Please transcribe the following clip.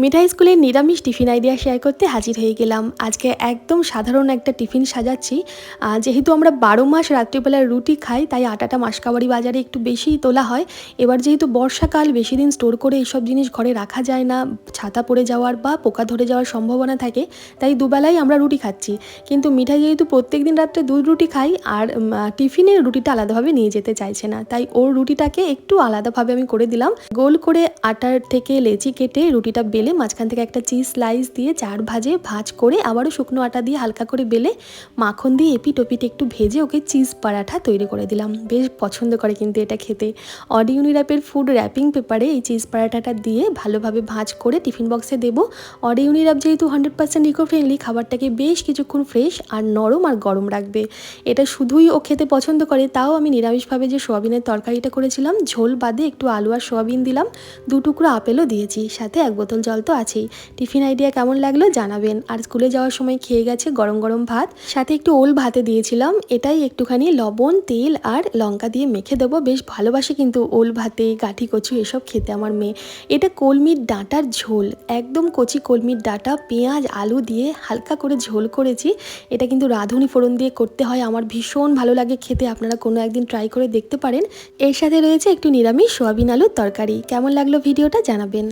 মিঠাই স্কুলের নিরামিষ tiffin idea share করতে হাজির হয়ে গেলাম। আজকে একদম সাধারণ একটা টিফিন সাজাচ্ছি। যেহেতু আমরা 12 মাস রাত্রিবেলায় রুটি খাই, তাই আটাটা মাসকাবাড়ি বাজারে একটু বেশিই তোলা হয়। এবার যেহেতু বর্ষাকাল, বেশি দিন স্টোর করে এইসব জিনিস ঘরে রাখা যায় না, ছাতা পড়ে যাওয়ার বা পোকা ধরে যাওয়ার সম্ভাবনা থাকে, তাই দুবেলাই আমরা রুটি খাচ্ছি। কিন্তু মিঠাই যেহেতু প্রত্যেক দিন রাত্রে 2 রুটি খাই, আর টিফিনের রুটিটা আলাদাভাবে নিয়ে যেতে চাইছে না, তাই ওর রুটিটাকে একটু আলাদাভাবে আমি করে দিলাম। গোল করে আটার থেকে লেচি কেটে রুটিটা বেলে মাঝখান থেকে একটা চিজ স্লাইস দিয়ে 4 ভাজ করে আবারও শুকনো আটা দিয়ে হালকা করে বেলে মাখন দিয়ে এপিট ওপিট একটু ভেজে ওকে চিজ পরাঠা তৈরি করে দিলাম। বেশ পছন্দ করে কিন্তু এটা খেতে। অডি ইউনির্যাপের ফুড র্যাপিং পেপারে এই চিজ পরাঠাটা দিয়ে ভালোভাবে ভাজ করে টিফিন বক্সে দেবো। অডি ইউনির্যাপ যেহেতু 100% ইকো ফ্রেন্ডলি, খাবারটাকে বেশ কিছুক্ষণ ফ্রেশ আর নরম আর গরম রাখবে। এটা শুধুই ও খেতে পছন্দ করে, তাও আমি নিরামিষভাবে যে সোয়াবিনের তরকারিটা করেছিলাম, ঝোল বাদে একটু আলু আর সোয়াবিন দিলাম, 2 টুকরো আপেলও দিয়েছি, সাথে 1 বোতল জল তো আছেই। টিফিন আইডিয়া কেমন লাগলো জানাবেন। আর স্কুলে যাওয়ার সময় খেয়ে গেছে গরম গরম ভাত, সাথে একটু ওল ভাতে দিয়েছিলাম। এটাই একটুখানি লবণ, তেল আর লঙ্কা দিয়ে মেখে দেবো। বেশ ভালোবাসে কিন্তু ওল ভাতে, গাঠি কচু এসব খেতে আমার মেয়ে। এটা কলমির ডাঁটার ঝোল, একদম কচি কলমির ডাঁটা, পেঁয়াজ আলু দিয়ে হালকা করে ঝোল করেছি। এটা কিন্তু রাঁধুনি ফোড়ন দিয়ে করতে হয়, আমার ভীষণ ভালো লাগে খেতে। আপনারা কোনো একদিন ট্রাই করে দেখতে পারেন। এর সাথে রয়েছে একটু নিরামিষ সোয়াবিন আলুর তরকারি। কেমন লাগলো ভিডিওটা জানাবেন।